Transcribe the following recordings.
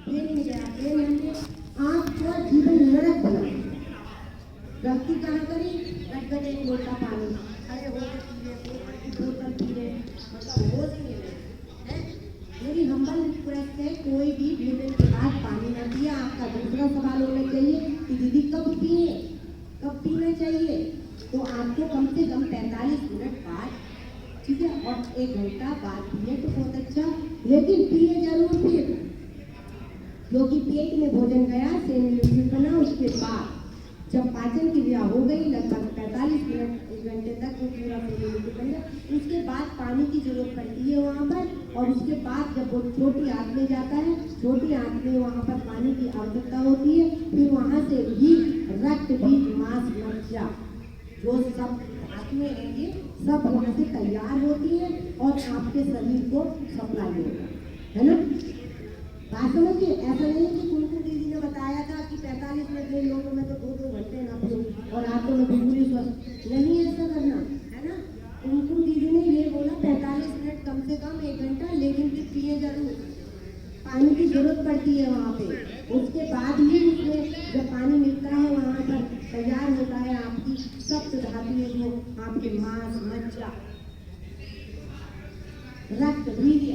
ये नहीं गया, ये नहीं, आपका जीवन नरक बना। गलती कहाँ करी? रट एक लोटा पानी, अरे हो पी रहे, बोतल पी रहे, मतलब होश नहीं है। मेरी हम्बल रिक्वेस्ट है, कोई भी भोजन के बाद पानी ना पिए। आपका दूसरा सवाल होना चाहिए कि दीदी कब पिए, कब पीना चाहिए? तो आपको कम से कम 45 मिनट बाद, ठीक है, और 1 घंटा बाद पिए तो बहुत अच्छा, लेकिन पिए जरूर पिए, क्योंकि पेट में भोजन गया, सेम बना, उसके बाद जब पाचन क्रिया हो गई लगभग 45 मिनट 1 घंटे तक वो पूरा बना, उसके बाद पानी की जरूरत पड़ती है वहाँ पर। और उसके बाद जब वो छोटी आंत में जाता है, छोटी आंत में वहाँ पर पानी की आवश्यकता होती है। फिर वहाँ से भी रक्त, बीज, मांस, मज्जा जो सब हाथ में रहेंगे सब वहाँ से तैयार होती है और आपके शरीर को सप्लाई होगा, है ना? बात समझिए। ऐसा नहीं है कि कुमकुम दीदी ने बताया था कि 45 मिनट ले लो तो मैं तो 2-2 घंटे ना पियो और आपको मैं बिल्कुल ही स्वस्थ, नहीं ऐसा करना, है ना? कुमकुम दीदी ने ये बोला 45 मिनट कम से कम 1 घंटा, लेकिन फिर पिए जरूर, पानी की जरूरत पड़ती है वहाँ पे। उसके बाद ही उसमें जब पानी मिलता है वहाँ पर तैयार होता है आपकी सप्त धातुएं, जो आपके मांस, मज्जा, रक्त, वीर्य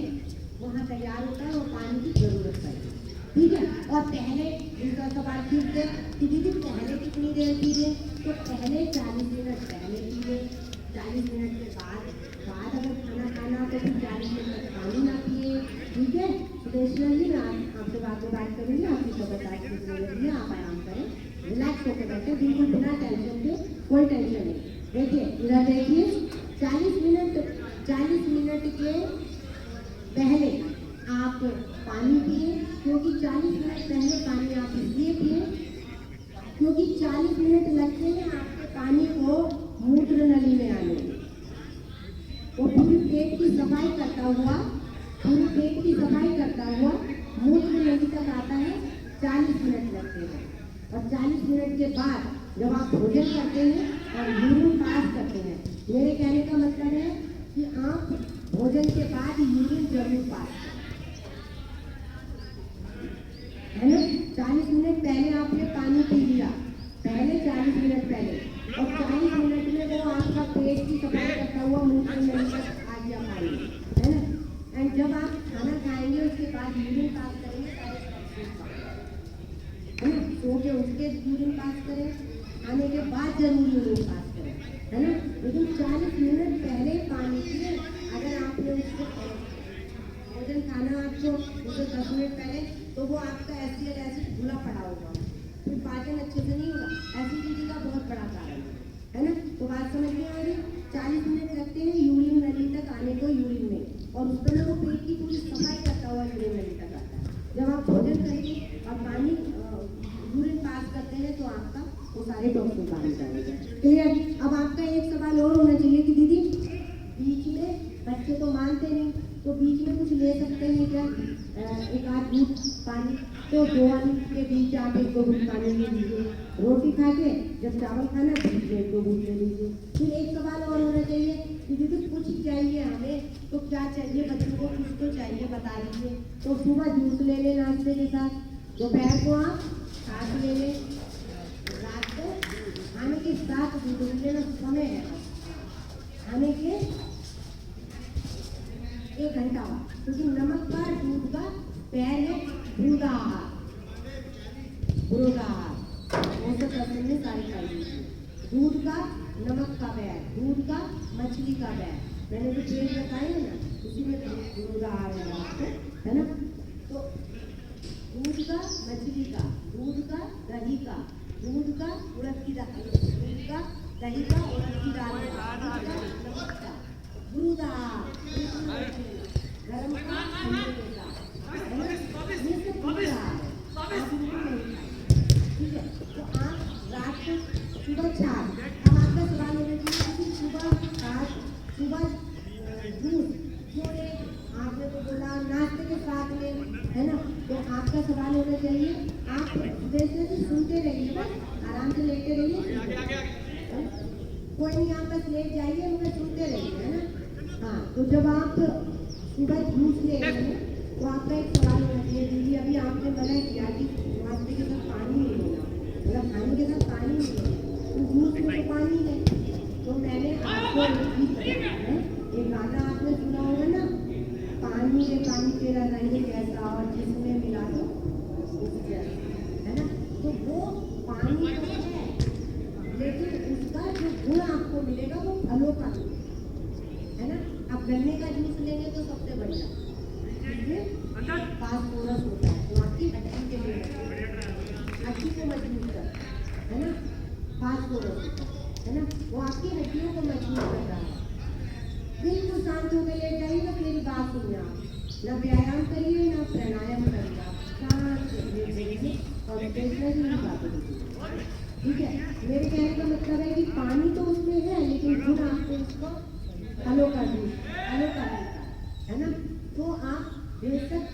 वहाँ तैयार होता है और पानी की जरूरत पड़ती है, ठीक है। और पहले दूसरा सवाल फिर से कि दीदी पहले कितनी देर पी लें? तो पहले 40 मिनट पहले पी लें, 40 मिनट के बाद अगर खाना खाना तो फिर 40 मिनट तक पानी ना पिए, ठीक है। सुदेश्वरी मैं आपसे बात करूँगी, आपकी तबियत है, आप आराम करें, रिलैक्स होकर बैठे, बिल्कुल बिना टेंशन के, कोई टेंशन नहीं। देखिए इधर देखिए, 40 मिनट के पहले आप पानी पिए, क्योंकि 40 मिनट पहले पानी आप इसलिए पिए क्योंकि 40 मिनट लगते हैं आपके पानी को मूत्र नली में आने में। वो पूरी पेट की सफाई करता हुआ मूत्र नली तक आता है, 40 मिनट लगते हैं। और 40 मिनट के बाद जब आप भोजन करते हैं और यूरिन पास करते हैं, मेरे कहने का मतलब है कि आप भोजन के बाद यूरिन जरूर पास करें, है ना? 40 मिनट पहले आपने पानी पी लिया, पहले 40 मिनट पहले, और 40 मिनट में वो आपका पेट की सफाई करता हुआ मूत्र नली तक आ गया पानी, है ना? एंड जब आप खाना खाएंगे उसके बाद यूरिन पास करेंगे, है ना? सो के उठ के यूरिन पास करें, खाने के बाद जरूर यूरिन पास करें, है ना? लेकिन 40 मिनट पहले पानी पिए। अगर आपने उसको भोजन खाना आपको उसे 10 मिनट पहले, तो वो आपका एसिड घुला पड़ा होगा, फिर पाचन अच्छे से नहीं होगा, एसिडिटी का बहुत बड़ा कारण है ना? तो बात समझ में आ रही? 40 मिनट लगते हैं यूरिन नली तक आने को, यूरिन में, और उस समय वो पेट की पूरी सफाई करता हुआ यूरिन नली तक आता है। जब आप भोजन करेंगे और पानी यूरिन पास करते हैं तो आपका वो सारे टॉक्सिन बाहर निकालेगा, क्लियर? अब आपका एक सवाल और होना चाहिए कि दीदी बीच में बच्चे तो मानते नहीं, तो बीच में कुछ ले सकते हैं क्या? एक आध घूंट पानी, तो 2 आलू के बीच आप 1-2 घूंट पानी ले लीजिए, रोटी खा के जब चावल खाना बीच में 1-2 घूंट ले लीजिए। फिर एक सवाल और होना चाहिए कि दीदी कुछ चाहिए हमें, तो क्या चाहिए? बच्चों को कुछ तो चाहिए, बता दीजिए। तो सुबह जूस ले लें नाश्ते के साथ, दोपहर को आप छाछ ले लें, रात को खाने के साथ दूध ले लेना। समय है खाने के 1 घंटा बाद, क्योंकि नमक का दूध का पैर है बुरा आहार, में सारी खाई दूध का, नमक का पैर, दूध का, मछली का पैर, मैंने जो पेड़ बताए है ना, उसी में बुरा आहार है आपको, है ना? तो दूध का, मछली का, दूध का, दही का, दूध का, उड़द की दाल, दूध का, दही का, उड़द की दाल का, नमक का, दूध गरम का, ठंडे का, है ना? ये सब पूरा है, ठीक है? तो आप रात को सुबह 4, अब आपका सवाल होना चाहिए कि सुबह दूध क्यों ले? आपने तो बोला नाश्ते के साथ में, है ना? तो आपका सवाल होना चाहिए, आप जैसे से सुनते रहिए, बस आराम से लेटे रहिए, कोई नहीं, आप बस लेट जाइए मगर सुनते रहिए, है ना? हाँ, तो जब आप सुबह जूस ले रहे हैं तो आपका एक सवाल होना चाहिए, दीदी अभी आपने आपको फलों का जूस मिलता है ना। तो आप बेशक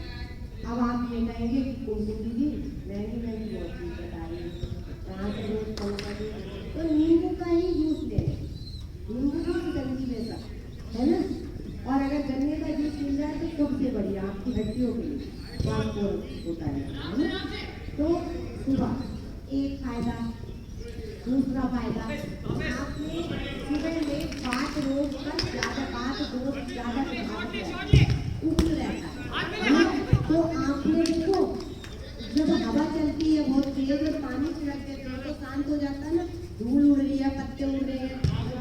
अब आप ये कहेंगे कि कुमकुम दीदी महंगी महंगी बहुत चीज़ बता रही है, कहाँ से रोज फलों का जूस, तो नींबू का ही जूस ले, नींबू जूस जल्दी बेशक है ना। और अगर गन्ने का जूस मिल जाए तो सबसे बढ़िया आपकी हड्डियों के लिए स्वास्थ्य होता है ना। तो सुबह एक फायदा, दूसरा फायदा आपने सुबह में बात रोज कर ज़्यादा बात रोज ज़्यादा उग्र रहता है। तो आपने देखो जब हवा चलती है बहुत तेज और पानी छिड़क देते हैं तो शांत हो जाता है ना, धूल उड़ रही है, पत्ते उड़ रहे हैं,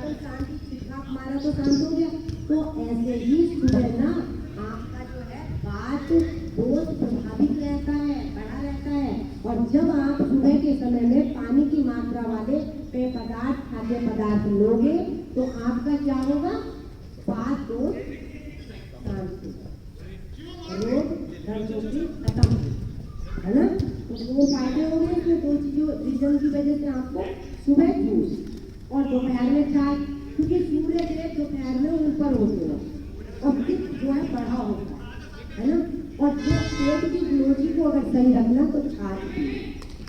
तो शांति छिड़काव मारा तो शांत हो गया। तो ऐसे ही सुबह ना आपका जो है बात बहुत प्रभावित रहता है, बड़ा रहता है। और जब आप सुबह के समय में पानी की मात्रा वाले पेय पदार्थ खाद्य पदार्थ लोगे तो आपका क्या होगा, बात तो शांत रोग दर्दों की खत्म है ना। तो वो फायदे हो गए कि दो चीजों रीजन की वजह से आपको सुबह जूस और दोपहर में चाय, क्योंकि सूर्य देव दोपहर में ऊपर होते हैं और पित्त जो है बढ़ा होता है ना। और जो पेट की ग्लोजी को अगर सही रखना तो छाछ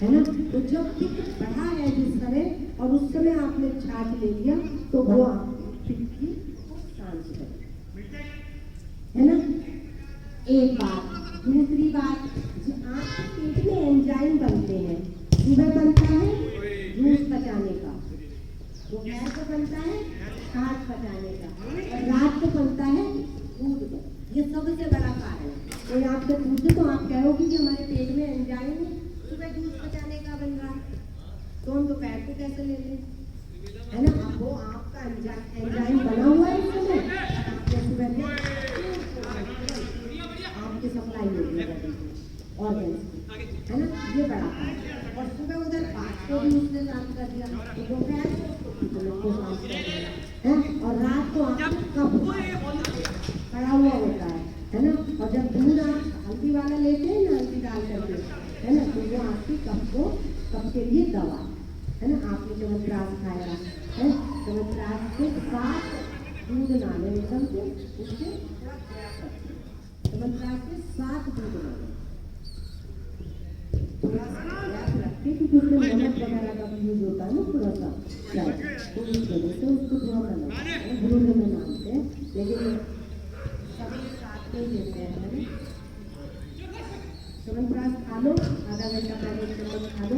है ना। तो जब पित्त बढ़ा है जिस समय और उस समय आपने छाछ ले लिया तो वो आपकी पित्त की शांति करे है ना। एक बात, दूसरी बात, जो आपके पेट में एंजाइम बनते हैं, सुबह बनता है जूस पचाने का, दोपहर को बनता है छाछ पचाने का, और रात को बनता है दूध का। ये सबसे बड़ा कारण है। कोई आपसे पूछे तो आप कहोगे कि हमारे पेट में एंजाइम है, सुबह जूस पचाने का बन रहा है, तो हम दोपहर को कैसे ले लें, है ना। अब वो आपका एंजाइम बना हुआ है इस समय, आपने सुबह आपकी सप्लाई होगी ऑर्गेन्स है ना, ये बड़ा है। और सुबह उधर बात को भी उसने शांत कर दिया, तो दोपहर को शांत कर दिया है। और रात को आपको कब पड़ा हुआ होता है ना। और जब दूध आप हल्दी वाला लेते हैं ना, हल्दी डाल करके है ना, तो वो आपकी कब के लिए दवा है ना। आपने चमत्कार खाया है, चमत्कार के साथ दूध ना ले निकल के उससे चमत्कार के साथ दूध ना ले, थोड़ा सा गैप रखते क्योंकि उसमें नमक वगैरह का भी यूज होता है ना थोड़ा सा, तो इस वजह से उसको थोड़ा बनाना गुरु में मानते हैं, लेकिन सभी साथ में देते हैं। चमनप्राश खा लो, आधा घंटा पहले एक चम्मच खा लो,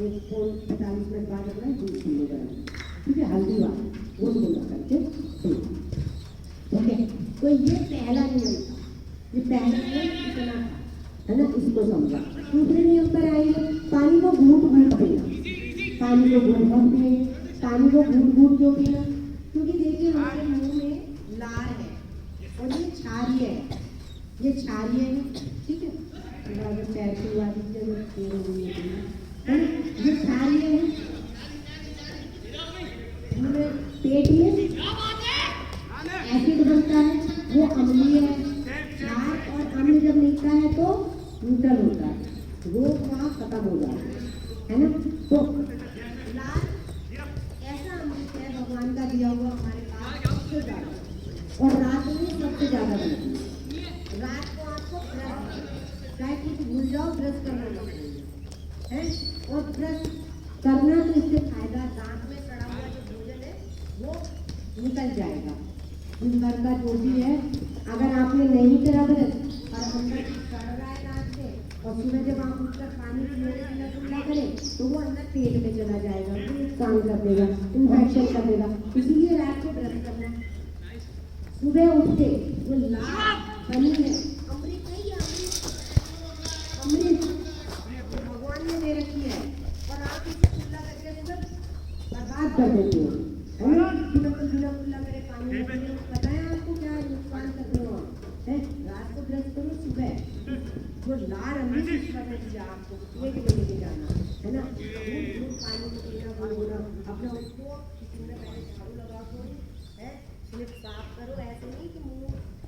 45 मिनट बाद अपना दूध पी लो गरम, ठीक है, हल्दी वाला वो मिला करके ठीक है। तो ये पहला नियम था, ये पहला नियम इतना था है ना, इसको समझा। दूसरे नियम पर आएंगे, पानी को घूट घूट पीना, पानी को घूट घूट पिए, पानी को घूट घूट क्यों पीना, क्योंकि देखिए हमारे मुंह में लार है और ये क्षारीय है, ये क्षारीय है, ठीक है। पैर की हुआ ये क्षारीय है, पूरे पेट में एसिड बनता है, वो अम्लीय है, क्षार और अम्ल जब मिलता है तो न्यूट्रल होता है, रोग वहाँ खत्म हो जाता है ना। तो लाल ऐसा अमृत है भगवान का दिया हुआ हमारे पास सबसे ज़्यादा, और रात में सबसे ज़्यादा बनती है। रात को आपको ब्रश, चाहे कुछ भूल जाओ ब्रश करना है, और ब्रश करना तो इससे फायदा, दांत में सड़ा हुआ जो भोजन है वो निकल जाएगा, दिन भर का जो भी है। अगर आपने नहीं करा ब्रश और अंदर सड़ रहा है दांत में, और सुबह जब आप उठकर पानी पीने का कुल्ला करें तो वो अंदर पेट में चला जाएगा, तो नुकसान कर देगा, इन्फेक्शन कर देगा। इसीलिए रात को ब्रश करना, सुबह उठते वो लाल बनी है, अमृत नहीं है, अमृत भगवान ने दे रखी है, और आप इसे कुल्ला करके सुबह बर्बाद कर देते हो है ना। बिना कुल्ला करे पानी में पीने, पता है आपको क्या नुकसान कर रहे हो है। रात को ब्रश करो, सुबह जो लार अमृत करने दिया आपको एक में लेके जाना है ना, दूध पानी में पीना, गुनगुना अपना उसको किचन में पहले झाड़ू लगा दो है, स्लिप साफ करो, ऐसे नहीं कि मुंह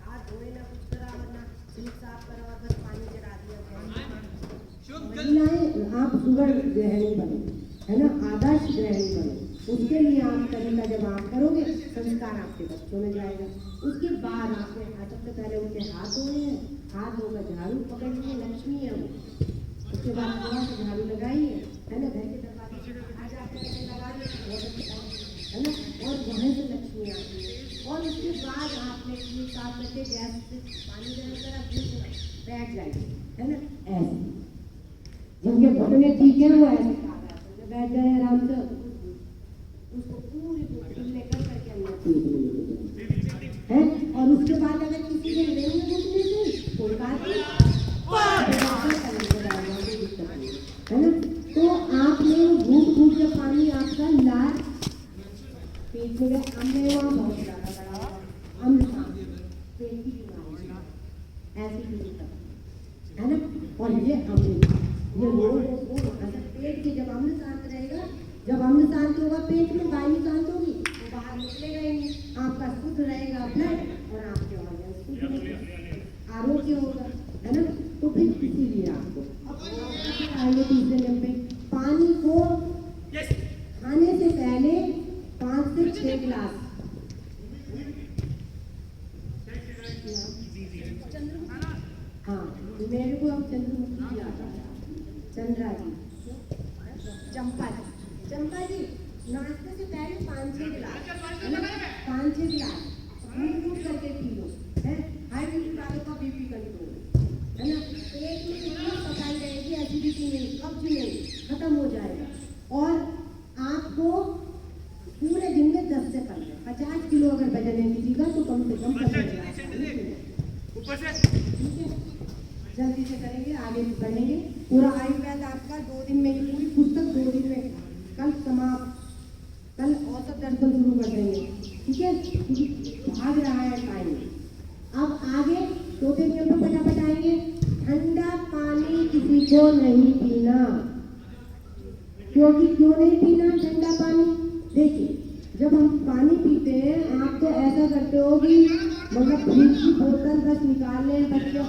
हाथ धोए ना कुछ करा, वरना स्लिप साफ करो और बस पानी गिरा दिया। महिलाएं आप सुगर गृहिणी बनो है ना, आदर्श गृहिणी बनो, उसके लिए आप तरीका जब आप करोगे, संस्कार आपके बच्चों में जाएगा। उसके बाद आपने सबसे पहले उनके हाथ धोने हैं, हाथ धोकर झाड़ू पकड़िए, लक्ष्मी है वो। उसके बाद थोड़ा सा झाड़ू लगाइए, है ना, घर के दरवाजे आ जाते हैं, लगा दीजिए, है ना, और वहाँ से लक्ष्मी आती है। और उसके बाद आपने ये साफ करके गैस से पानी गर्म करा, बैठ जाइए, है ना, ऐसे जिनके घुटने ठीक है वो ऐसे बैठ गए आराम से, उसको पूरी लेकर करके अंदर है। और उसके बाद अगर किसी के नहीं है घुटने से, कोई बात नहीं, है ना। तो आपने घूट घूट के पानी आपका लार पेट में गया, हमने वहाँ बहुत ज़्यादा बड़ा अम्ल पेट की बीमारी ऐसी चीज़ है ना। और ये अम्ल ये पेट के जब अम्ल शांत रहेगा, जब अम्ल शांत होगा पेट में, वायु शांत होगी, तो बाहर निकलेगा ही नहीं, आपका शुद्ध रहेगा ब्लड और आपके ऑर्गन शुद्ध रहेगा, आरोग्य होगा, है ना। तो फिर इसीलिए आपको अब आइए तीसरे नंबर, पानी को खाने से पहले 5 से 6 गिलास, हाँ मेरे को अब चंद्रमुखी याद आ रहा, चंद्रा जी, चंपा जी नाश्ते से पहले 5-6 गिलास, 5-6 गिलास दूध करके पी लो, है, हाई बीपी वालों का बीपी कंट्रोल, है ना, पेट में इतनी सफाई रहेगी, एसिडिटी नहीं, कब्ज नहीं, खत्म हो जाएगा। और आपको पूरे दिन में 10 से 50 किलो अगर वजन है किसी का, तो कम से कम 15 गिलास ठीक है। जल्दी से करेंगे, आगे बढ़ेंगे। पूरा आयुर्वेद आपका 2 दिन में, पूरी पुस्तक 2 दिन में कल समाप्त, कल औसत दर्शन शुरू कर देंगे, ठीक है, भाग रहा है टाइम। अब आगे 2 नियम पर फटाफट आएंगे। ठंडा पानी किसी को नहीं पीना, क्योंकि क्यों नहीं पीना ठंडा पानी? देखिए जब हम पानी पीते हैं, आप तो ऐसा करते हो कि मतलब फ्रिज की बोतल बस निकाल लें, बच्चों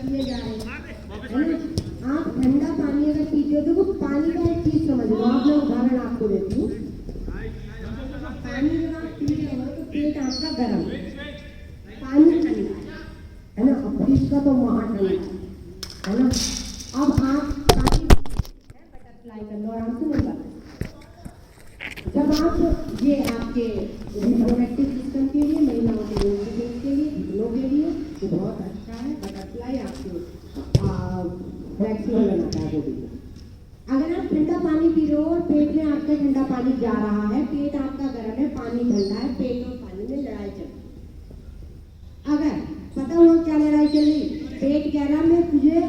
पिए जा रहे हैं, आप ठंडा पानी अगर पीते हो तो पानी का एक चीज समझ लो। आप मैं उदाहरण आपको देती हूँ। पानी जब आप पी रहे हो तो पेट आपका गर्म, पानी ठंडा है ना, अब फ्रिज का तो वहाँ ठंडा है ना। अब आप पानी बटरफ्लाई कर लो आराम से, नहीं बात। जब आप ये आपके रिप्रोडक्टिव सिस्टम के लिए, महिलाओं के लिए, घुटनों के लिए तो बहुत अच्छा है बटरफ्लाई, आपको फ्लेक्सिबल बनाता है बॉडी को। अगर आप ठंडा पानी पी रहे हो और पेट में आपका ठंडा पानी जा रहा है, पेट आपका गर्म है, पानी ठंडा है, पेट और पानी में लड़ाई चल रही, अगर पता हुआ क्या लड़ाई चल रही, पेट कह रहा मैं तुझे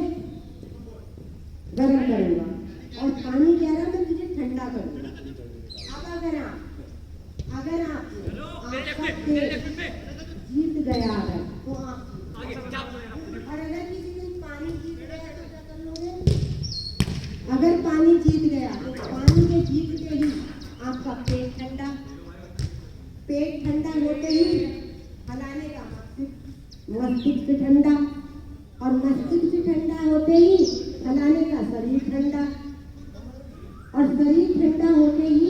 गर्म करूंगा और पानी कह रहा मैं तुझे ठंडा करूंगा। अगर आप जीत गया है तो आप, और अगर किसी दिन पानी जीत गया तो क्या कर लोगे? अगर पानी जीत गया तो पानी के जीतते ही आपका पेट ठंडा, पेट ठंडा होते ही हलाने का मस्तिष्क ठंडा, और मस्तिष्क ठंडा होते ही हलाने का शरीर ठंडा, और शरीर ठंडा होते ही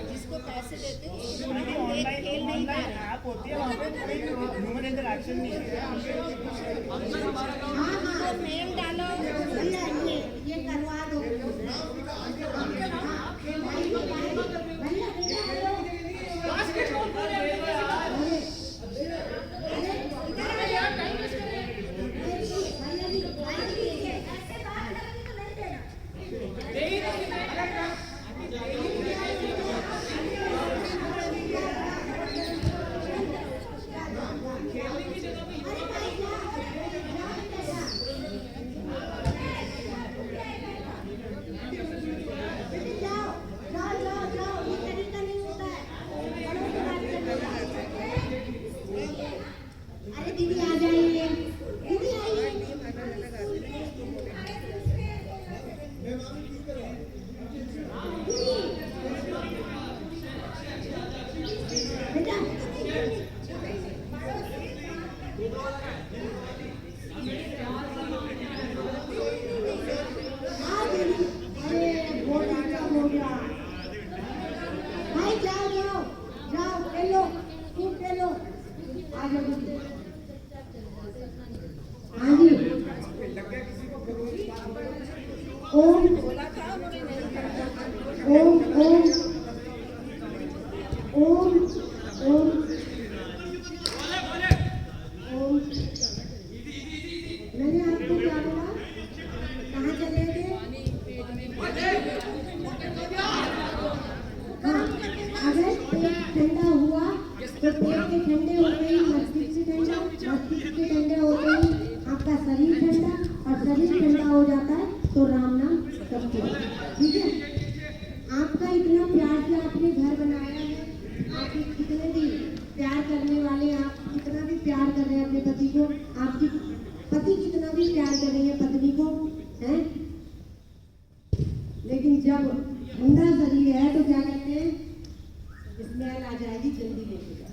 जिसको पैसे देते हैं खेल नहीं पा रहे, आप होती है वहाँ पे ह्यूमन इंटरैक्शन नहीं है। हाँ मेल डालो, ये करवा दो, अरे बहुत अच्छा हो गया भाई, जाओ जाओ जाओ, खेलो खूब खेलो, आ जाओ दीदी। हाँ जी, ओम बोला था उन्होंने नहीं करा। ओम ओम ओम ओम ओम, मैंने आपको क्या बोला, कहाँ चले थे? हाँ, अगर पेट ठंडा हुआ तो पेट के ठंडे होते ही मस्तिष्क ठंडा, मस्तिष्क के ठंडे होते ही आपका शरीर ठंडा, और शरीर ठंडा हो जाता है तो राम नाम सबके। ठीक है, आपका इतना प्यार से आपने घर बनाया है, आप कितने भी प्यार करने वाले, आप कितना भी प्यार कर रहे हैं अपने पति को, आपकी पति कितना भी प्यार कर रही है पत्नी को, हैं? लेकिन जब ठंडा शरीर है तो क्या कहते हैं, स्मेल आ जाएगी, जल्दी लेके जाओ,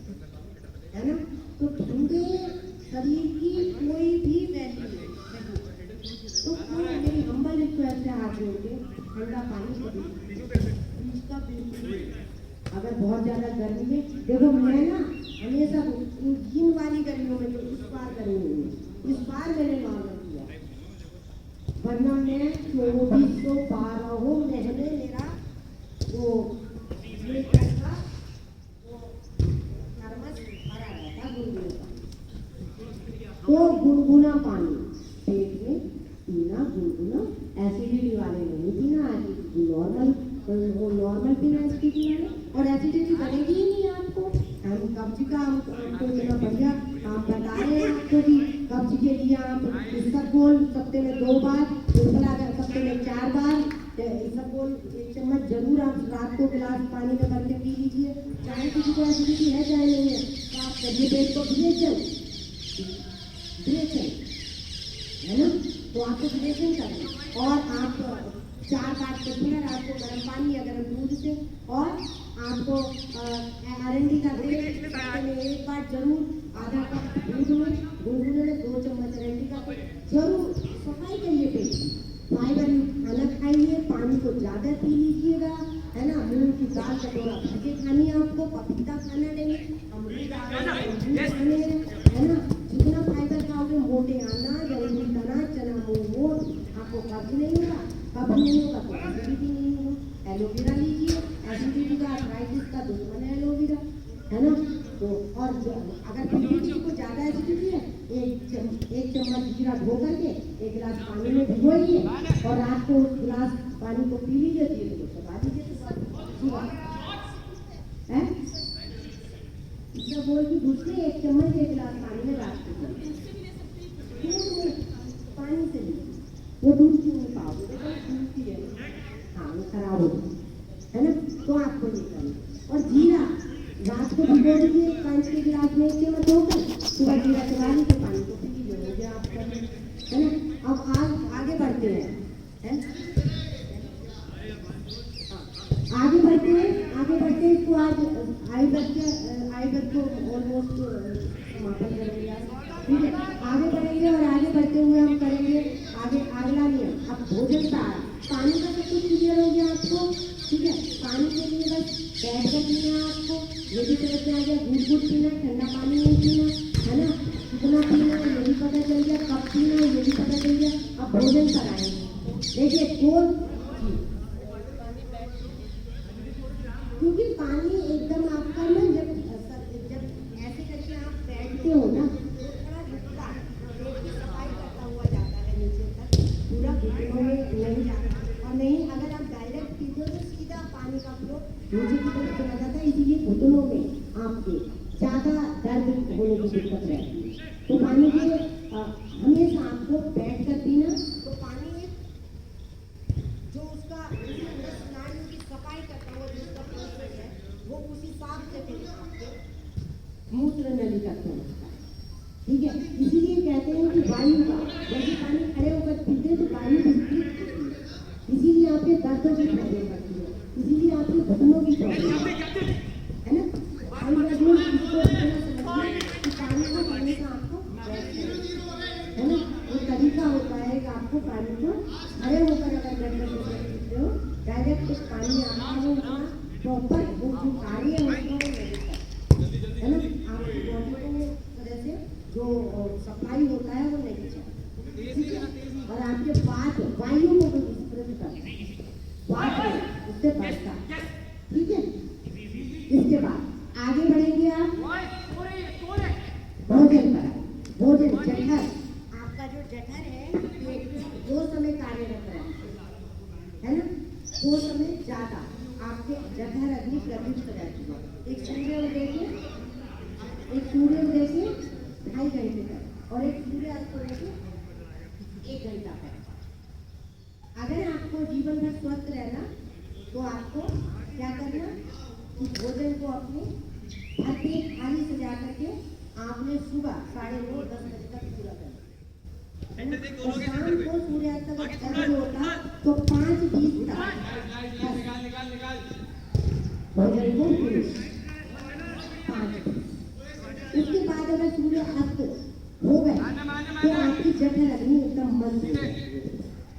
है ना? तो ठंडे शरीर की कोई भी वैल्यू नहीं। तो मेरी हम्बल रिक्वेस्ट है आप लोगों के, ठंडा पानी कभी इसका बिल्कुल नहीं। अगर बहुत ज़्यादा गर्मी है, देखो मैं ना हमेशा इन वाली गर्मियों में, जो इस बार गर्मी हुई है, इस बार मैंने नॉर्मल किया, वरना मैं 2412 महीने मेरा वो मीटर का वो थर्मस भरा रहता गुनगुना का। तो गुनगुना पानी पेट में पीना, गुनगुना, एसिडिटी वाले नहीं पीना, नॉर्मल, वो नॉर्मल पीना एसिडिटी वाले, और एसिडिटी करेगी ही नहीं आपको। हम कब्ज का हमको इतना बढ़िया आप बता रहे हैं आपको कि कब्ज के लिए आप इसबगोल हफ्ते में 2 बार, उपला हफ्ते में 4 बार, इसबगोल 1 चम्मच जरूर आप रात को गिलास पानी में भर के पी लीजिए। चाहे किसी को एसिडिटी है चाहे नहीं है, तो आप करिए पेट को ब्रेचन, है ना? तो आपको ब्रेचन करना, और आप 4 बार करिए रात को गर्म पानी या गर्म दूध से, और आपको अरंडी का तेल में 1 बार जरूर, आधा कप दूध में गुनगुने में 2 चम्मच अरंडी का तेल जरूर। सफाई करिए पेट की, फाइबर युक्त खाना खाइए, पानी को ज़्यादा पी लीजिएगा, है ना? मूंग की दाल कटोरा भर के खानी है आपको, पपीता खाना नहीं, अमरूद खाने हैं, है ना? जितना फाइबर खाओगे, मोटे अनाज, अंगूर अनाज, चना मोट, आपको कब्ज नहीं होगा, कब्ज नहीं होगा तो एसिडिटी नहीं होगा। एलोवेरा लीजिए, एसिडिटी का, आर्थराइटिस का दुश्मन है एलोवेरा, है ना? तो और अगर फिर भी किसी को ज़्यादा एसिडिटी है, 1 चम्मच जीरा धो करके 1 गिलास पानी में भिगोइए, और रात को उस गिलास पानी को पी लीजिए, धीरे को चबा दीजिए, तो है इसका बोल की दूसरे 1 चम्मच 1 गिलास पानी में रात को पानी से लीजिए। वो दूध क्यों नहीं पाओगे, दूध की है, हाँ वो खराब हो है ना? तो आपको ये करना, और जीरा रात को भिगो दीजिए 5 के गिलास में 1 चम्मच होकर, सुबह जीरा चला लीजिए, पानी को पी लीजिए, हो गया आपका, है ना? अब आगे बढ़ते हैं, है? आगे बढ़ते हैं, इसको आज आयुर्वेद को ऑलमोस्ट समापन करेंगे आज, ठीक है? आगे बढ़ेंगे, और आगे बढ़ते हुए हम करेंगे आगे अगला नियम। अब भोजन का पानी का सब कुछ क्लियर हो गया आपको, ठीक है? पानी के लिए बस बैठ कर पीना है आपको, ये भी समझ में आ गया, घूट पीना, ठंडा पानी नहीं पीना, है ना? कितना पीना है ये भी पता चल गया, कब पीना है ये भी पता चल गया। अब भोजन कराएंगे, देखिए कौन, क्योंकि पानी एकदम आपका ना, जब ऐसे करके आप बैठते हो ना, तो थोड़ा रुकता है, पेट की सफाई करता हुआ जाता है नीचे तक, पूरा घुटनों में नहीं जाता, और नहीं अगर आप डायरेक्ट पीते हो तो सीधा पानी का फ्लो नीचे की तरफ चला जाता है, इसीलिए घुटनों में आपके ज़्यादा दर्द होने की दिक्कत रहती है। तो पानी के हमेशा आपको बैठ कर पीना, तो पानी जो उसका स्नायु की सफाई करता हुआ जो उसका प्रोसेस है, वो उसी हिसाब से फिर आपके मूत्र नली तक पहुँचता है, ठीक है? इसीलिए कहते हैं कि वायु का, जैसे पानी खड़े होकर पीते हैं तो वायु विस्तृत होती है, इसीलिए आपके दर्दों की प्रॉब्लम बढ़ती है, इसीलिए आपके घुटनों की प्रॉब्लम है ना? इसको कि पानी को हमेशा आपको तरीका होता है कि आपको पानी को खड़े होकर अगर गटगट पीते हो, डायरेक्ट उस पानी आपका वो उतना प्रॉपर वो जो कार्य है उसका वो नहीं करता है ना, आपकी बॉडी को तरह से जो सफाई होता है वो नहीं जाता, ठीक है। और आपके पास वायु को भी विस्तृत करता है, पास उससे बढ़ता है, ठीक है। इसके बाद आगे बढ़ेंगे आप भोजन पर। भोजन जठर, आपका जो जठर है पेट में दो समय कार्यरत है ना, दो समय ज्यादा आपके जठर अग्नि प्रदीप्त रहती है। एक सूर्य उदय से 2.5 घंटे तक और एक सूर्य अस्त होने से 1 घंटा तक। अगर आपको जीवन भर स्वस्थ रहना तो आपको क्या करना कि भोजन को अपने हर पेट खाली सजा करके आपने सुबह 9:30-10 बजे तक पूरा करना, और शाम को सूर्यास्त तक अगर होता तो 5:20 तक भोजन को फिनिश 5:20। उसके बाद अगर सूर्य अस्त हो गए तो आपकी जठर अग्नि एकदम मंद हो जाती है,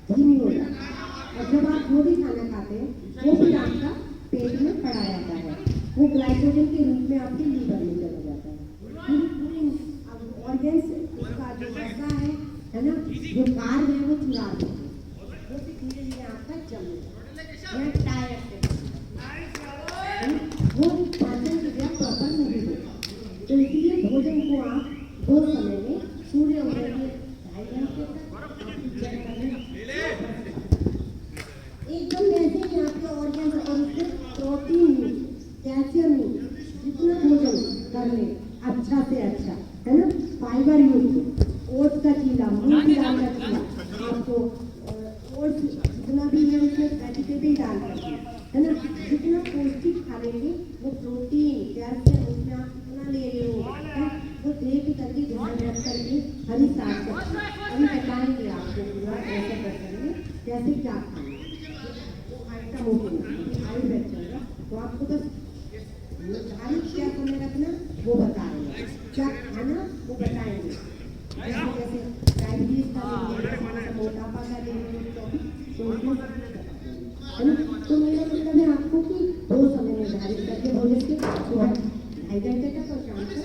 धीमी हो जाती है, और जब आप जो भी खाना खाते हैं वो भी आपका पेट में पड़ा रहता है, वो ग्लाइकोजन के रूप में आपके लीवर में चला जाता है। पूरी ऑर्गेन्स उसका जो वसा है ना, जो कार्ब है वो चुरा देते हैं, वो भी धीरे धीरे आपका जमेगा या टायर से वो पाचन क्रिया प्रॉपर नहीं होती। तो इसलिए भोजन को आप 2 समय में सूर्य उदय के 2.5 घंटे तक एकदम वैसे ही आपके ऑर्गेन्स और उसमें प्रोटीन कैल्शियम जितना भोजन कर ले अच्छा से अच्छा है ना, फाइबर युक्त ओट्स का चीला, मूंग की दाल का चीला, आपको ओट्स जितना भी है उसमें वेजिटेबल डाल करके है ना, जितना पौष्टिक खा लेंगे वो प्रोटीन कैल्शियम उसमें आप कितना ले रहे हो वो देख करके ध्यान रख करके हरी साग सब्जी अभी बताएंगे आपको पूरा कैसे कर करेंगे, कैसे क्या खाना वो आइटम होगी आयुर्वेद चल रहा, तो आपको बस निर्धारित क्या समय रखना वो बता रहे हैं, क्या खाना वो बताएंगे। जैसे डायबिटीज का मोटापा का तो उसमें है ना, तो मेरा मतलब है आपको कि 2 समय निर्धारित करके भोजन के सुबह 2.5 घंटे तक और शाम को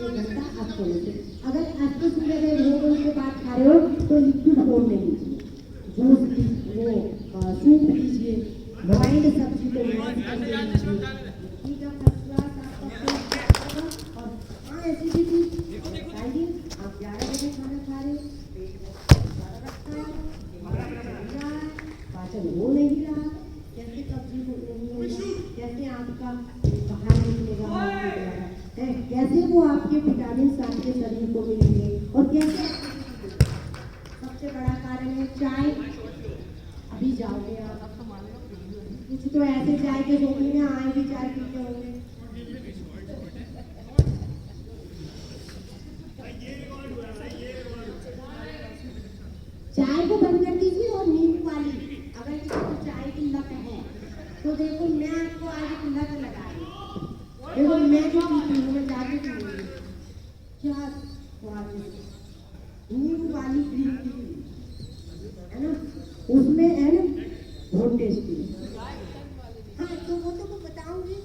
1 घंटा अस्त होने से। अगर अस्त सूर्योदय भोजन के बाद खा रहे हो तो लिक्विड फॉर्म में लीजिए, जूस वो सूप लीजिए, बॉइल्ड सब्जी को मैश करके लीजिए, ठीक है, फर्स्ट क्लास आपका और हाँ एसिडिटी बताइए आप 11 बजे खाना खा रहे हो, पेट में ज़्यादा रखता है, पाचन हो नहीं रहा, कैसे कब्जी नहीं होगी, कैसे आपका बाहर निकलेगा है, कैसे वो आपके विटामिन आपके शरीर को मिलेंगे, और कैसे सबसे बड़ा कारण है चाय। अभी जाओगे आप कुछ तो ऐसे चाय के शौकीन में आए भी चाय पीते होंगे, चाय को बंद कर दीजिए और नींबू वाली अगर किसी को चाय की लत है तो देखो मैं आपको आज एक लत लगा रही, देखो मैं जो पीती हूँ मैं जाके पीऊंगी, क्या स्वादिष्ट नींबू वाली ग्रीन टी है ना, उसमें है ना बहुत टेस्टी। हाँ तो वो तो मैं बताऊंगी,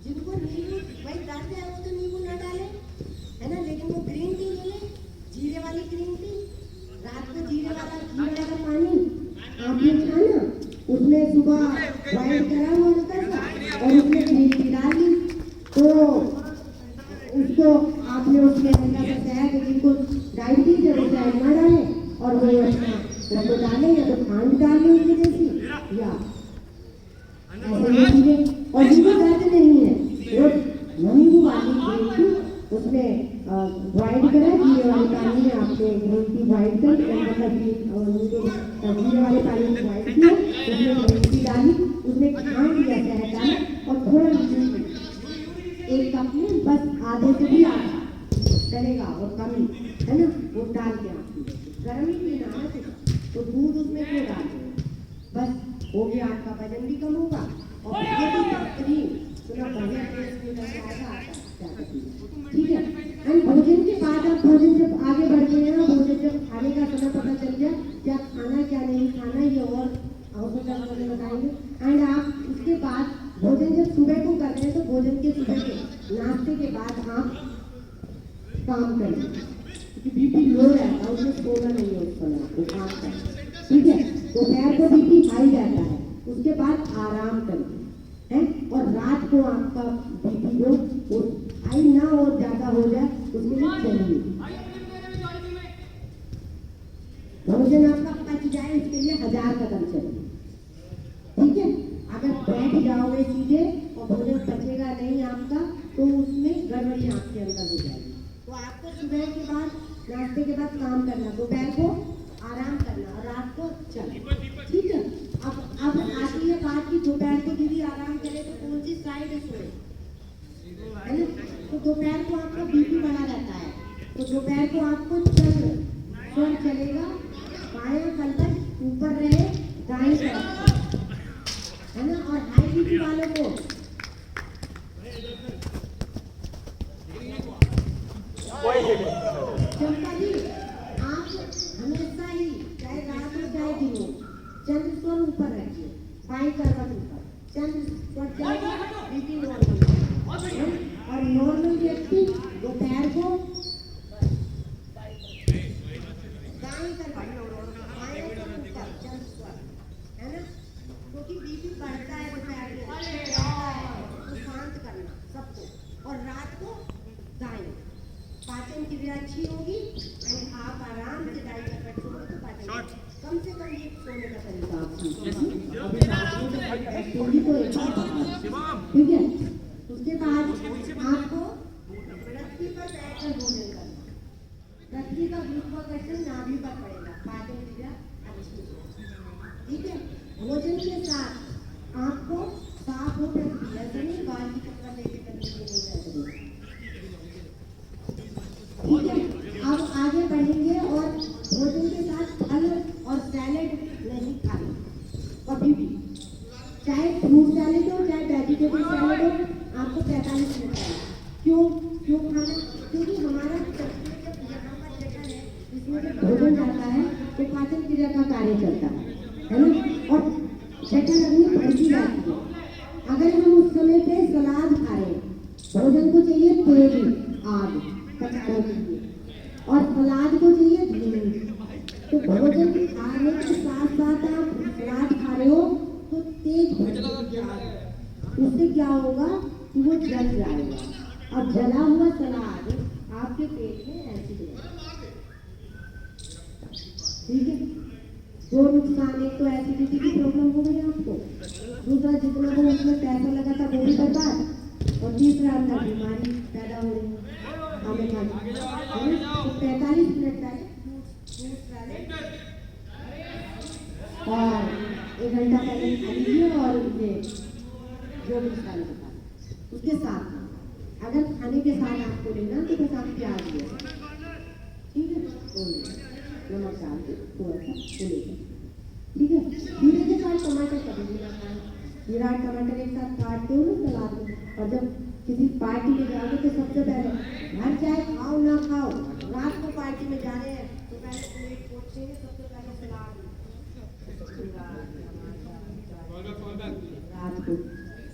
जिनको नींबू भाई दर्द है वो तो नींबू ना डाले है ना, लेकिन वो ग्रीन टी ले ले, जीरे वाली ग्रीन टी, रात को जीरे वाला पानी आपने खाना, उसमें सुबह बॉइल करा हुआ हल्का और उसमें ग्रीन टी डाली, तो उसको आपने उसमें हल्का सा शहद, जिनको डायबिटीज है वो शहद ना डाले और वो उसको डाले या तो खांड डाले उसकी जैसी या ऐसे चीजें, और जिनको दर्द नहीं है वो नींबू वाली ग्रीन टी उसमें बॉइल करा, जीरे वाले पानी में आपने ग्रीन टी बॉइल कर जीरे वाले पानी में बॉइल किया, उसमें ग्रीन टी डाली, उसमें खांड दिया शहद डाला और थोड़ा एक कप में बस आधे से भी आधा चलेगा और कमी है ना, वो डाल के आप गर्म ही पीना है तो दूध उसमें क्यों डाल दो, बस हो गया, आपका वजन भी कम होगा और बढ़िया टेस्ट भी आएगा, ठीक है। एंड भोजन के बाद आप भोजन जब आगे बढ़ते हैं, भोजन जब खाने का समय पता चल गया बीपी लो रहता है, उसमें सोना नहीं है उस समय, वो काम करता है, ठीक है। दोपहर को बीपी हाई रहता है, उसके बाद आराम करते हैं, और रात को आपका बीपी जो वो हाई ना और ज्यादा हो जाए उसके लिए चलिए भोजन आपका पच जाए, इसके लिए 1000 कदम चलिए, ठीक है। अगर बैठ जाओगे सीधे और भोजन पचेगा नहीं आपका, तो उसमें गड़बड़ी आपके अंदर हो जाएगी। तो आपको सुबह के बाद, नाश्ते के बाद काम करना, दोपहर को आराम करना और रात को चलना, ठीक है। अब आती है बात की दोपहर को दीदी आराम करे तो कौन सी साइड सोए, है ना। तो दोपहर को आपका बीपी बढ़ा रहता है, तो दोपहर को आपको स्वर चलेगा, बायां कलबट ऊपर रहे, दाएं तरफ, है ना। और हाई बीपी वालों को चंपा जी, आप हमेशा ही चाहे रात हो चाहे दिन हो, चंद्र स्वर ऊपर रखिए, बाई करवट ऊपर, चंद्र स्वर चलेगा, बीपी नॉर्मल, और नॉर्मल व्यक्ति दोपहर को दाई करवट, बाएं करवट ऊपर, चंद्र स्वर, है ना। क्योंकि बीपी बढ़ता है दोपहर को, तो शांत करना सबको, और रात को दाई, पाचन क्रिया अच्छी होगी, एंड आप आराम से दाई करवट सोओगे तो पाचन कम से कम ये सोने का तरीका आप सीखिए, ठीक है। उसके बाद आपको पृथ्वी पर बैठकर भोजन करना, पृथ्वी का गुरुत्वाकर्षण नाभि पर पड़ेगा, पाचन क्रिया अच्छी, ठीक है। भोजन के साथ आपको साफ हो पृथ्वी, ऐसे नहीं बाल की चक्कर लेके करने के नहीं, ठीक है। अब आगे बढ़ेंगे और भोजन के साथ फल और सैलेड नहीं खाना कभी भी, चाहे फ्रूट सैलेड हो चाहे वेजिटेबल सैलेड हो, आपको 45 मिनट खाना। क्यों खाना? क्योंकि हमारा जब यहाँ पर जगह है इसमें जब भोजन जाता है तो पाचन क्रिया का कार्य चलता है ना, और जगह लगनी बढ़ती जाती है। अगर हम उस समय पे सलाद खा रहे हैं, भोजन को चाहिए तेज आग पकाने के लिए, और सलाद को चाहिए धीमी, तो भोजन खाने के साथ साथ आप सलाद खा रहे हो तो तेज उससे क्या होगा कि वो जल जाएगा, और जला हुआ सलाद आपके पेट में एसिड रहेगा, ठीक है। दो नुकसान, एक तो एसिडिटी की प्रॉब्लम हो गई आपको, दूसरा जितना वो उसमें पैसा लगा था वो भी बर्बाद, और तीसरा अंदर बीमारी पैदा हो रही है। हमें 45 मिनट पहले और 1 घंटा पहले खा लीजिए, और ये जो भी खाने के बाद उसके साथ, अगर खाने के साथ आपको लेना तो बस आप प्याज ले, ठीक है, नमक डाल के थोड़ा सा लेकर, ठीक है। खीरे के साथ टमाटर कभी भी ना खाएं, खीरा टमाटर एक साथ काटते हो ना सलाद में, और जब किसी पार्टी में जाओगे तो सबसे पहले घर चाहे खाओ ना खाओ, रात को पार्टी में जा रहे हैं तो पहले प्लेट पोंछेंगे, सबसे पहले सलाद रात को,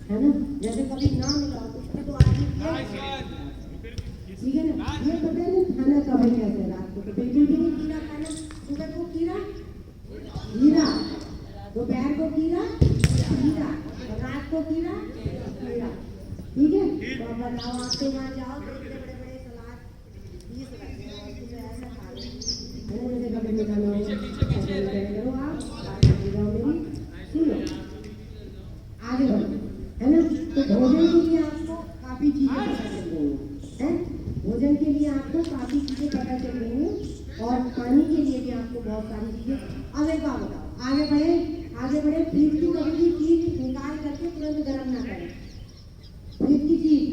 है ना। जैसे कभी ना मिला तो उसमें तो आदमी ठीक है ना, ये पता नहीं खाना कभी कैसे, रात को तो बिल्कुल भी नहीं खीरा खाना, सुबह को खीरा खीरा, दोपहर को खीरा खीरा, और रात को खीरा खीरा, ठीक है। तो अब बताओ, आपके वहाँ जाओ तो इतने बड़े बड़े सलाद 20 रखते हैं, तो ऐसा खा लो, है ना। जैसे कभी निकालो करो आप, सुनो आगे बढ़ो, है ना। तो भोजन के लिए आपको काफ़ी चीज़ें पता चल रही हैं, भोजन के लिए आपको काफ़ी चीज़ें पता चल रही हैं, और पानी के लिए भी आपको बहुत सारी चीज़ें। अब एक बात बताओ, आगे बढ़े, फ्रिज की कभी भी चीज़ निकाल करके तुरंत गर्म ना करें, फ्रिज की चीज़,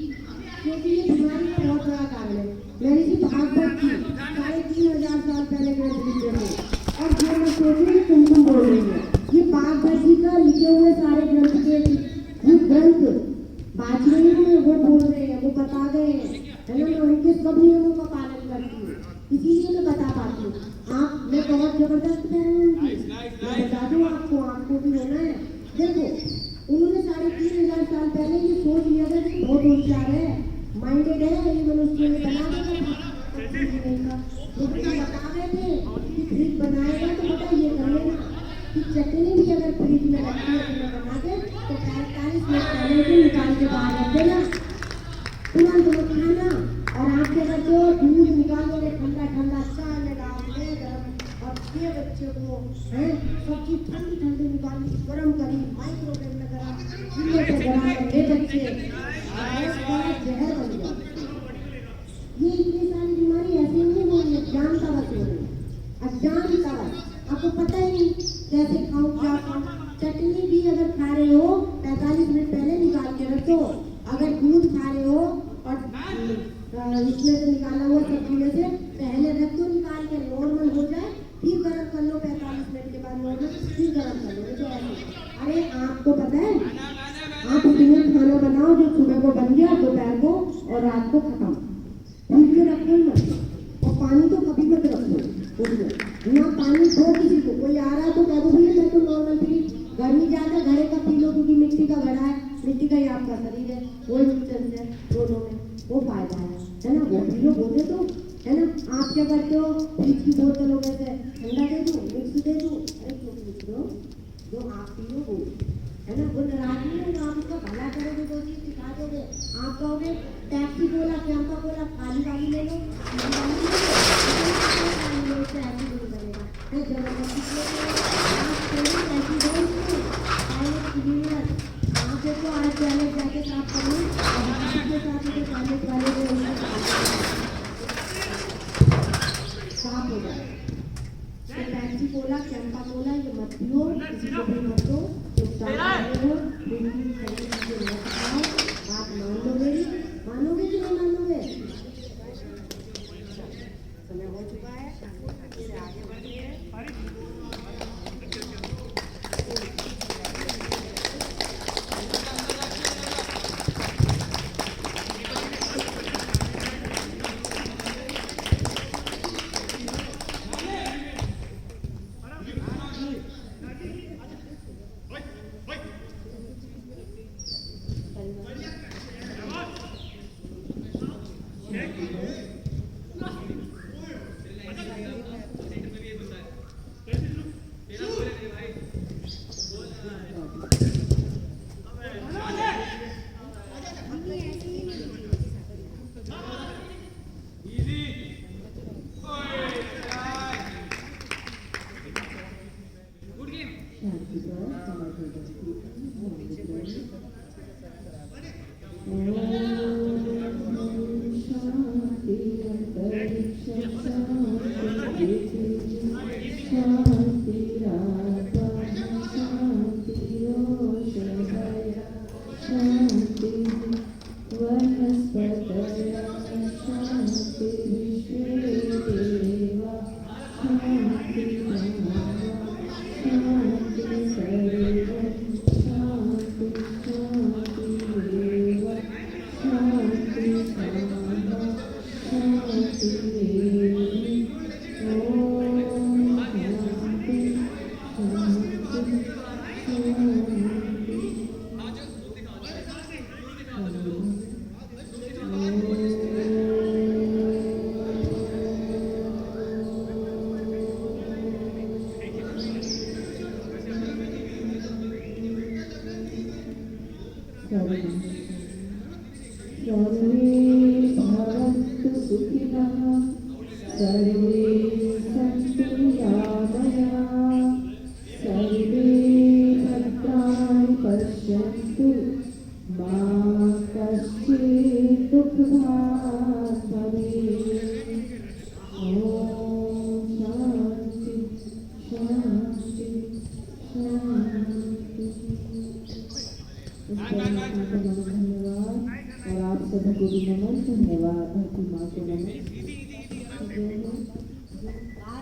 क्योंकि ये बीमारी का बहुत बड़ा कारण है। मेरी सी भागवत थी 3500 साल पहले के फ्रिज, और जो मैं सोचूंगी तुम बोल रही है, ये भागवत जी का लिखे हुए सारे ग्रंथ के ये ग्रंथ बात नहीं है, वो बोल रहे हैं, वो बता गए हैं, है ना। मैं उनके सब नियमों का पालन करती हूँ, इसीलिए मैं बता पाती हूँ। आप, मैं बहुत जबरदस्त बहन हूँ, मैं बता दूँ आपको भी होना है। देखो, उन्होंने 3500 साल पहले ये सोच लिया था कि बहुत होशियार है, माइंडेड है ये मनुष्य, ने बना देगा तो फ्रिज नहीं था। तो फ्रिज बता रहे थे कि फ्रिज बनाएगा तो बेटा ये कर लेना कि चटनी भी अगर फ्रिज में रखी है तुम्हें बना के तो 45 मिनट पहले ही निकाल के बाहर रख देना, तुरंत मत खाना। और आप क्या करते हो, दूध निकालोगे ठंडा ठंडा चाय में डाल दे गरम, और ये बच्चे को हैं सब चीज ठंडी ठंडी निकाली गरम करी माइक्रोवेव में गरम चूल्हे पे गरम ये बच्चे बड़ा जहर बन गया। ये इतनी सारी बीमारी ऐसे नहीं हो रही है, अज्ञानता बस हो रही है, अज्ञानता बस। आपको पता ही नहीं कैसे खाओ क्या खाओ। चटनी भी अगर खा रहे हो 45 मिनट पहले निकाल के रखो। अगर दूध खा रहे हो और इसमें से निकाला हुआ सब्जी में से पहले रख दो निकाल के, नॉर्मल हो जाए फिर गर्म कर लो, 45 मिनट के बाद नॉर्मल फिर गर्म कर लो। तो ऐसे अरे आपको पता है आप इतने खाना बनाओ जो सुबह को बन गया, दोपहर को और रात को खत्म, फ्रिज में रखो मत। और पानी तो कभी मत रखो उसमें ना, पानी दो किसी को, कोई आ रहा है तो कह दो भैया मैं तो नॉर्मल पी, गर्मी ज़्यादा घड़े का पी लो क्योंकि मिट्टी का घड़ा है, मिट्टी का ही आपका शरीर है, वही न्यूट्रिएंट्स है दोनों में, वो फायदा है ना, वो पी लो बोले तो है ना। आप क्या करते हो, फ्रिज की बोतलों में से ठंडा दे दूँ मिक्स दे दूँ, अरे क्यों मिक्स दो, जो आप पी लो वो है ना, वो नाराज नहीं होगा, आप उसका भला करोगे, दो चीज सिखा दोगे। आप कहोगे टैक्सी बोला कैंपा बोला खाली वाली ले लो, उससे ऐसी नहीं बनेगा है, जबरदस्ती आप देखो आज पहले जाके साफ करो और साथ में टॉयलेट वाले साफ हो जाए। तो टैक्सी बोला कैंपा बोला ये मत पियो, किसी को भी मत दो, आप मानोगे कि नहीं मानोगे। समय हो चुका है, इससे आगे बढ़िए।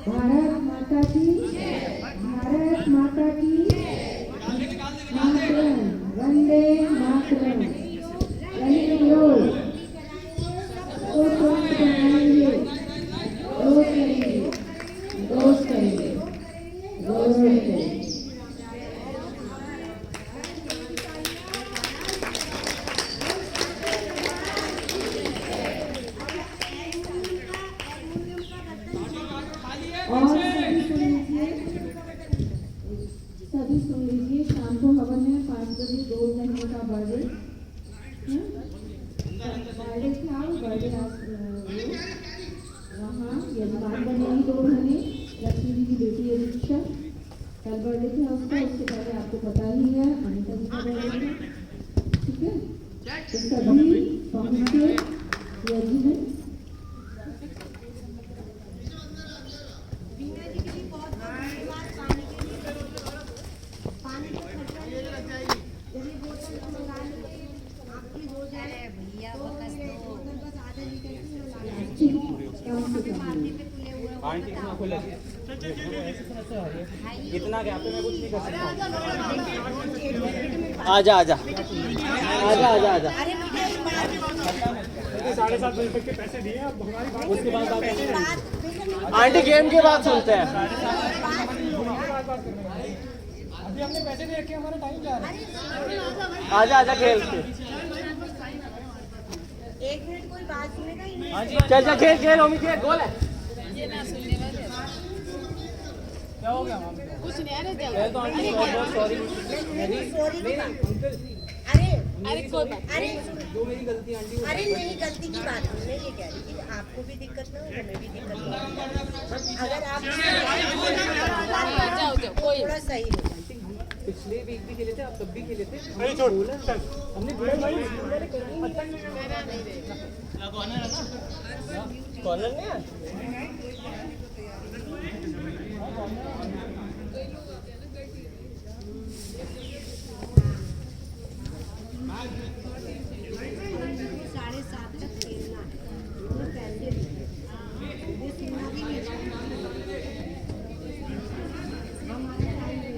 भारत माता की, भारत माता की मातरम, वंदे मातरम। यही लोग तो स्वस्थ बनाएंगे, दोस्त करेंगे, दोस्त करेंगे, गौरव करेंगे। और सभी सुन लीजिए, शाम को हवन है 5 बजे 2 महीने का बर्थडे था। बर्थडे वहाँ यजमान बनेगी 2 महीने, लक्ष्मी जी की बेटी है दीक्षा। कल बर्थडे था उसका, उससे पहले आपको पता ही है अनिता जी का बर्थडे था। ठीक है, तो सभी पहुँचे यज्ञ में। बीना जी के लिए बहुत धन्यवाद पानी के लिए। पानी का खर्चा यदि बोतल मंगा लेंगे आपकी हो जाए भैया तो मेरे बोतल बस आधा लीटर की इतना गैप पे मैं कुछ नहीं कर सकता। आजा आजा आजा आजा आजा। 7:30 बजे तक के पैसे दिए अब हमारी बात उसके बाद आंटी गेम के बाद सुनते हैं। अभी हमने पैसे दे रखे, हमारा टाइम जा रहा है। आजा आजा खेल के। 1 मिनट कोई बात सुनेगा ही नहीं। चल चल खेल खेल ओमी खेल, गोल है। क्या हो गया कुछ नहीं, अरे जाओ। तो आंटी बहुत सॉरी। सॉरी की बात। अरे कोई बात अरे जो मेरी गलती आंटी अरे नहीं, गलती की बात हमने ये कह रही थी आपको भी दिक्कत ना हो, हमें भी दिक्कत ना हो। अगर आप जाओ जाओ, कोई थोड़ा सही हो। पिछले वीक भी खेले थे, आप तब भी खेले थे। नहीं छोड़ चल। हमने कॉर्नर नहीं है। साढ़े 7 तक खेलना है, तो पहले वो सुनना भी नहीं हमारा टाइम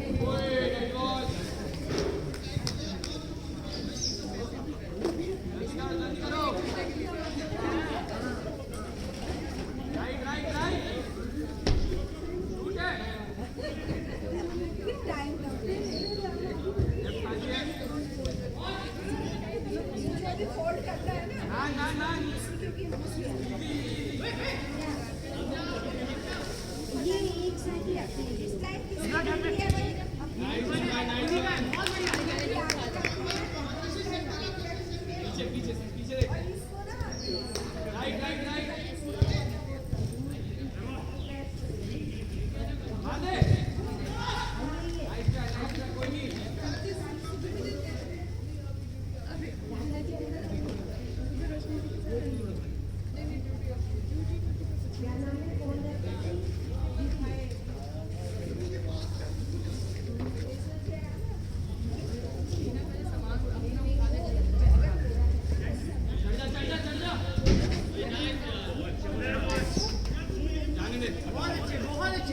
ये एक साइड ही रखते हैं, इस साइड की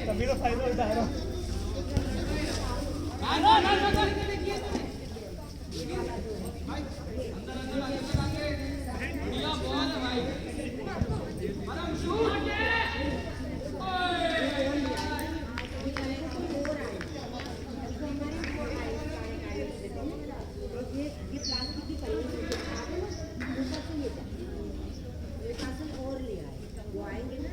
तभी तो फाइनल होता है ना। ये प्लास्टिक की पन्नी से ऊपर से ये जाए, मेरे पास से और ले आए, वो आएंगे ना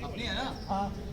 अपनी है ना? हाँ।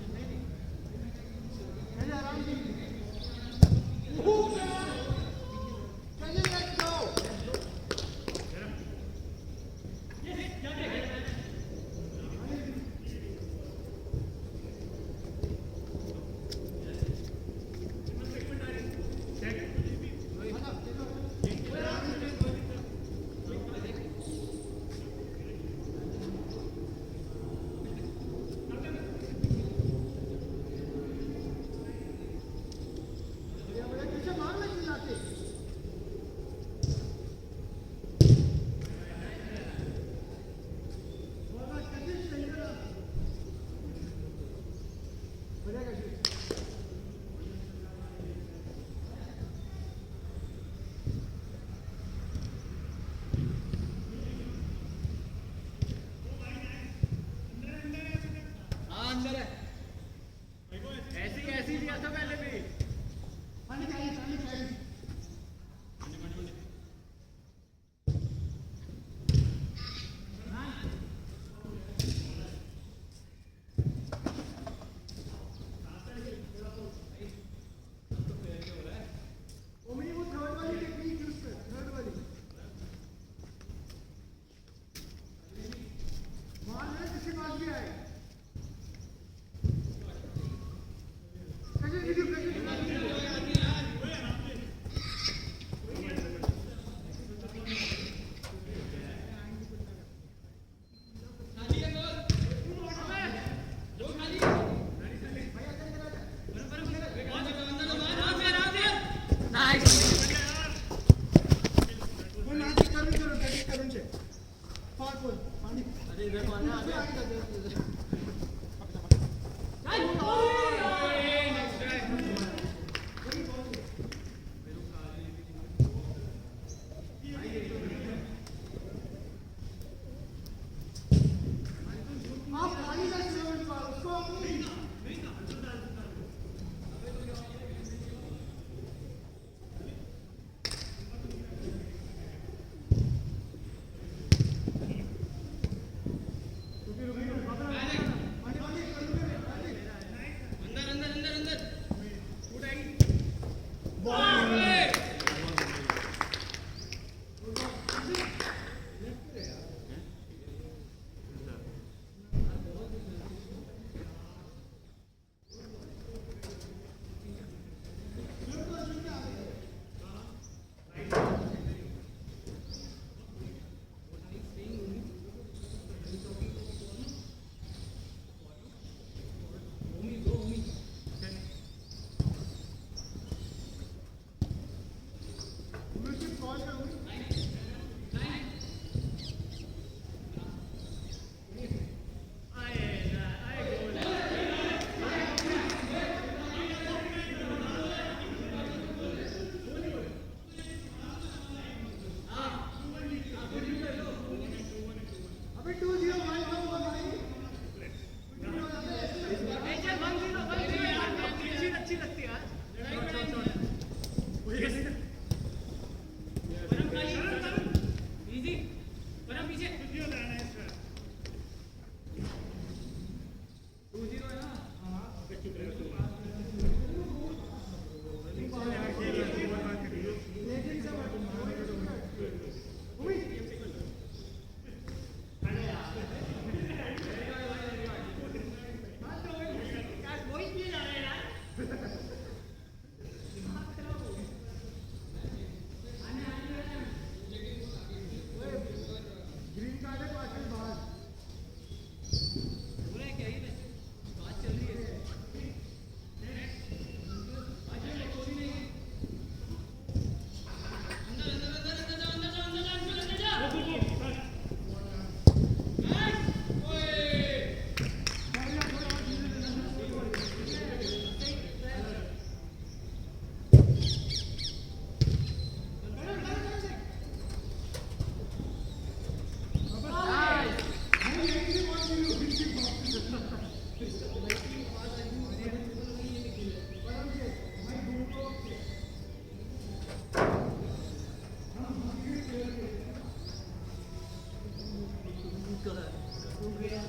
हो गया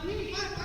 नहीं